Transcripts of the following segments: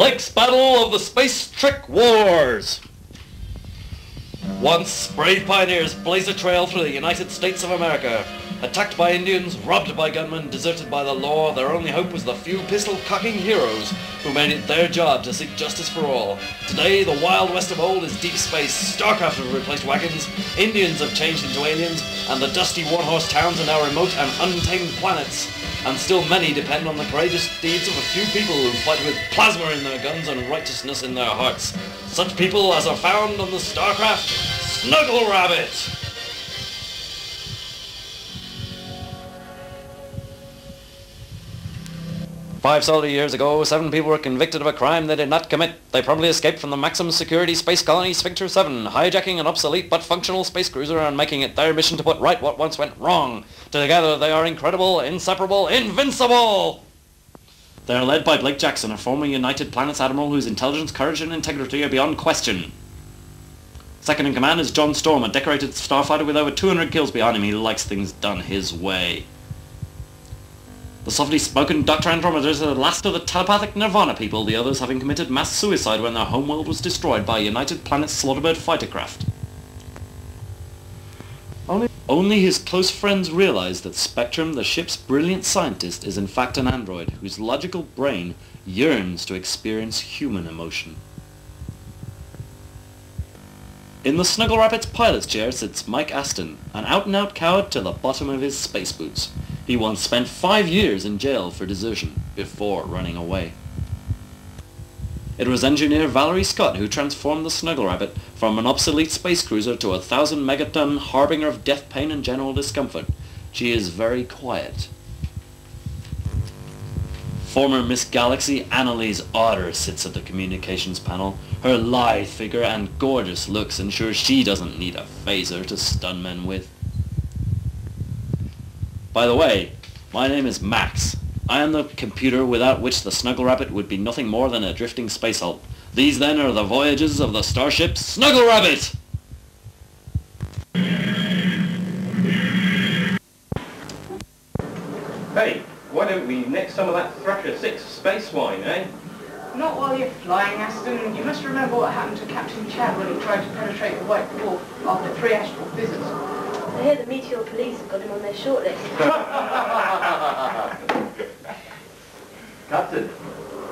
Blake's Battle of the Space Trick Wars. Once, brave pioneers blazed a trail through the United States of America. Attacked by Indians, robbed by gunmen, deserted by the law, their only hope was the few pistol-cocking heroes who made it their job to seek justice for all. Today, the Wild West of old is deep space. StarCraft have replaced wagons, Indians have changed into aliens, and the dusty one-horse towns are now remote and untamed planets. And still many depend on the courageous deeds of a few people who fight with plasma in their guns and righteousness in their hearts. Such people as are found on the StarCraft Snuggle Rabbit! Five solid years ago, 7 people were convicted of a crime they did not commit. They probably escaped from the maximum security space colony Sphincter 7, hijacking an obsolete but functional space cruiser and making it their mission to put right what once went wrong. Together they are incredible, inseparable, invincible! They are led by Blayk Jackson, a former United Planets admiral whose intelligence, courage and integrity are beyond question. Second in command is John Storm, a decorated starfighter with over 200 kills behind him. He likes things done his way. The softly spoken Dr. Andromeda is the last of the telepathic Nirvana people, the others having committed mass suicide when their homeworld was destroyed by United Planets Slaughterbird fighter craft. Only his close friends realize that Spectrum, the ship's brilliant scientist, is in fact an android whose logical brain yearns to experience human emotion. In the Snuggle Rabbit's pilot's chair sits Mike Aston, an out-and-out coward to the bottom of his space boots. He once spent 5 years in jail for desertion before running away. It was engineer Valerie Scott who transformed the Snuggle Rabbit from an obsolete space cruiser to a 1,000-megaton harbinger of death, pain and general discomfort. She is very quiet. Former Miss Galaxy Annalise Otter sits at the communications panel. Her lithe figure and gorgeous looks ensure she doesn't need a phaser to stun men with. By the way, my name is Max. I am the computer without which the Snuggle Rabbit would be nothing more than a drifting space hulk. These then are the voyages of the starship Snuggle Rabbit! Hey, why don't we nick some of that Thrasher 6 space wine, eh? Not while you're flying, Aston. You must remember what happened to Captain Chad when he tried to penetrate the White Dwarf after 3 astrophysics. I hear the Meteor Police have got him on their shortlist. Captain,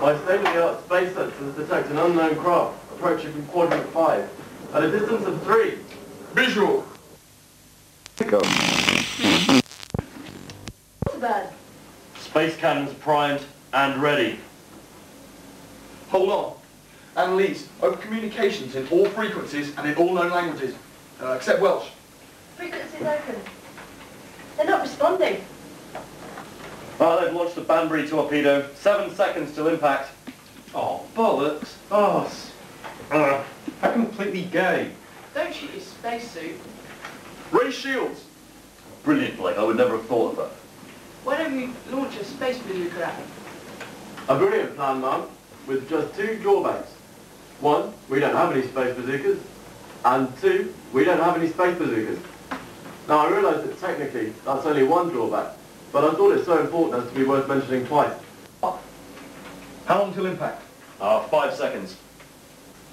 my state-of-the-art space sensors detect an unknown craft approaching from quadrant 5 at a distance of 3. Visual! Go. What's bad? Space cannons primed and ready. Hold on. Annalise, open communications in all frequencies and in all known languages, except Welsh. Frequencies open. They're not responding. Ah, they've launched a Banbury torpedo. 7 seconds till impact. Oh, bollocks. How Completely gay. Don't shoot your spacesuit. Raise shields! Brilliant, Blake. I would never have thought of that. Why don't we launch a space bazooka at them? A brilliant plan, Mum, with just 2 drawbacks. 1, we don't have any space bazookas. And 2, we don't have any space bazookas. Now, I realise that technically that's only 1 drawback, but I thought it's so important as to be worth mentioning twice. How long till impact? 5 seconds.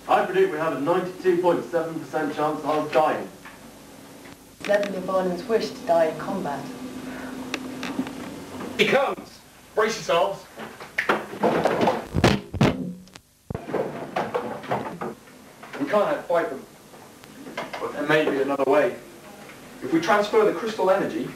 I predict we have a 92.7% chance of dying. Level your violence wish to die in combat. He comes! Brace yourselves. We can't outfight them, but there may be another way. If we transfer the crystal energy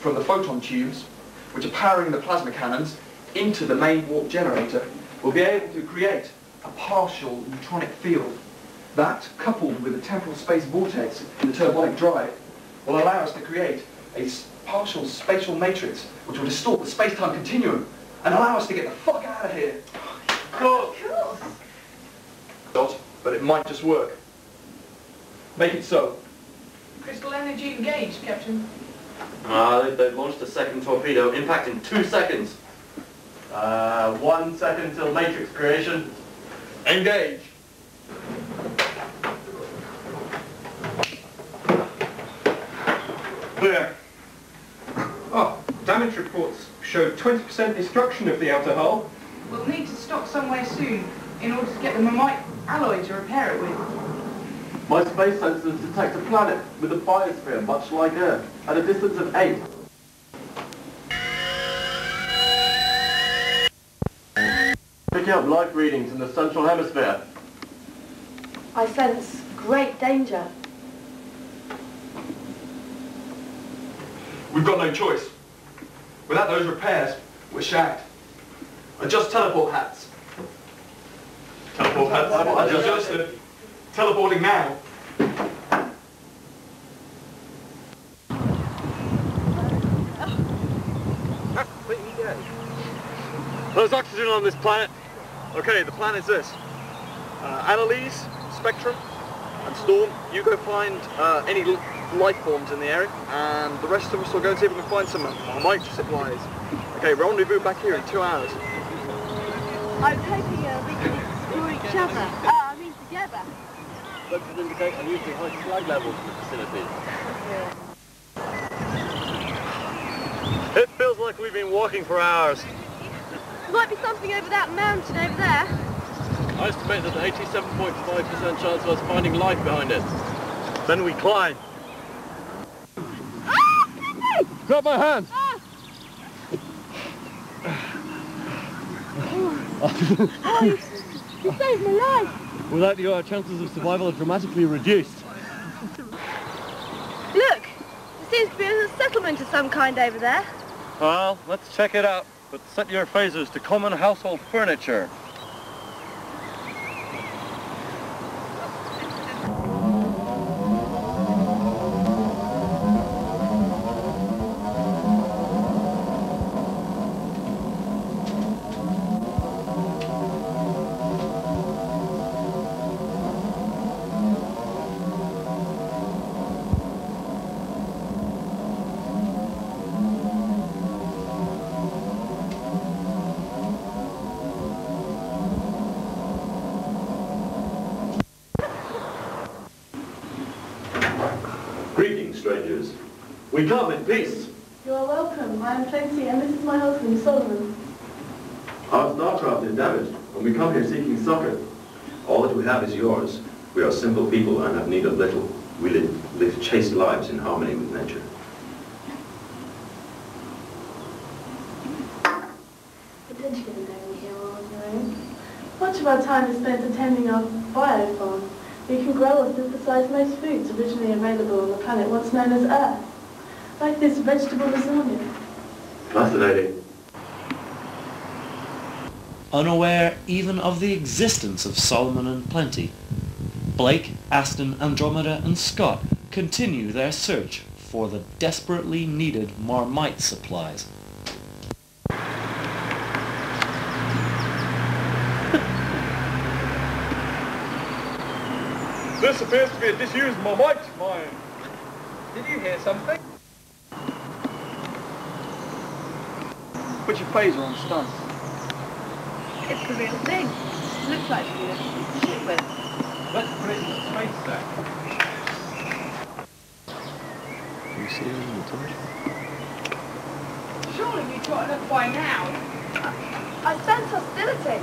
from the photon tubes, which are powering the plasma cannons, into the main warp generator, we'll be able to create a partial neutronic field. That, coupled with the temporal space vortex in the turbonic drive, will allow us to create a partial spatial matrix which will distort the space-time continuum and allow us to get the fuck out of here. Cool. Dot, but it might just work. Make it so. Crystal energy engaged, Captain. They've launched a second torpedo. Impact in 2 seconds. 1 second till matrix creation. Engage. Clear. Oh, damage reports showed 20% destruction of the outer hull. We'll need to stock somewhere soon in order to get the Mamite alloy to repair it with. My space sensors detect a planet with a biosphere much like Earth at a distance of 8. Picking up life readings in the central hemisphere. I sense great danger. We've got no choice. Without those repairs, we're shagged. Adjust teleport hats. Teleport hats? Adjusted. Teleporting now. There's oxygen on this planet. Okay, the plan is this. Annalise, Spectrum, and Storm, you go find any life forms in the area, and the rest of us will go and see if we can find some Mamite supplies. Okay, rendezvous back here in 2 hours. I was hoping we could explore each other. I mean together. Sensors indicate unusually high slag levels in the facility. It feels like we've been walking for hours. There might be something over that mountain over there. I estimate there's an 87.5% chance of us finding life behind it. Then we climb. Grab my hand! Oh, you saved my life! Without you, our chances of survival are dramatically reduced. Look! There seems to be a settlement of some kind over there. Well, let's check it out. But set your phasers to common household furniture. Greetings, strangers. We come in peace. You are welcome. I am Plenty, and this is my husband, Solomon. Our starcraft is damaged, and we come here seeking succor. All that we have is yours. We are simple people and have need of little. We live chaste lives in harmony with nature. Potentially living here all on your own. Much of our time is spent attending our biofarm. We can grow or synthesize most foods originally available on the planet once known as Earth. Like this vegetable lasagna. Fascinating. Unaware even of the existence of Solomon and Plenty, Blayk, Aston, Andromeda and Scott continue their search for the desperately needed Marmite supplies. This appears to be a disused Marmite mine. Did you hear something? Put your phaser on stun. It's the real thing. Looks like you to shoot with. Let's put it in the space stack. You see it in the torch? Surely we've got enough by now. I sense hostility.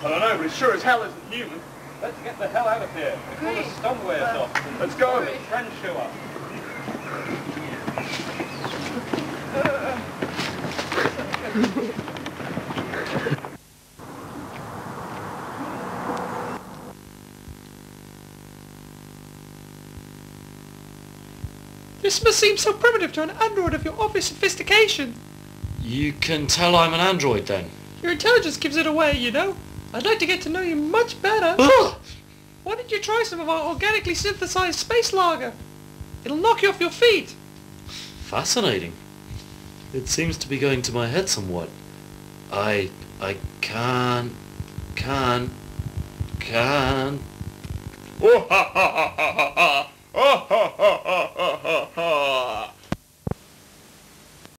I don't know, but it sure as hell isn't human. Let's get the hell out of here before the stun wears off. Let's go. Friends show up. This must seem so primitive to an android of your obvious sophistication. You can tell I'm an android then. Your intelligence gives it away, you know. I'd like to get to know you much better. Ugh! Why don't you try some of our organically synthesized space lager? It'll knock you off your feet. Fascinating. It seems to be going to my head somewhat. I can. Oh ha ha ha ha ha ha ha ha ha ha ha ha.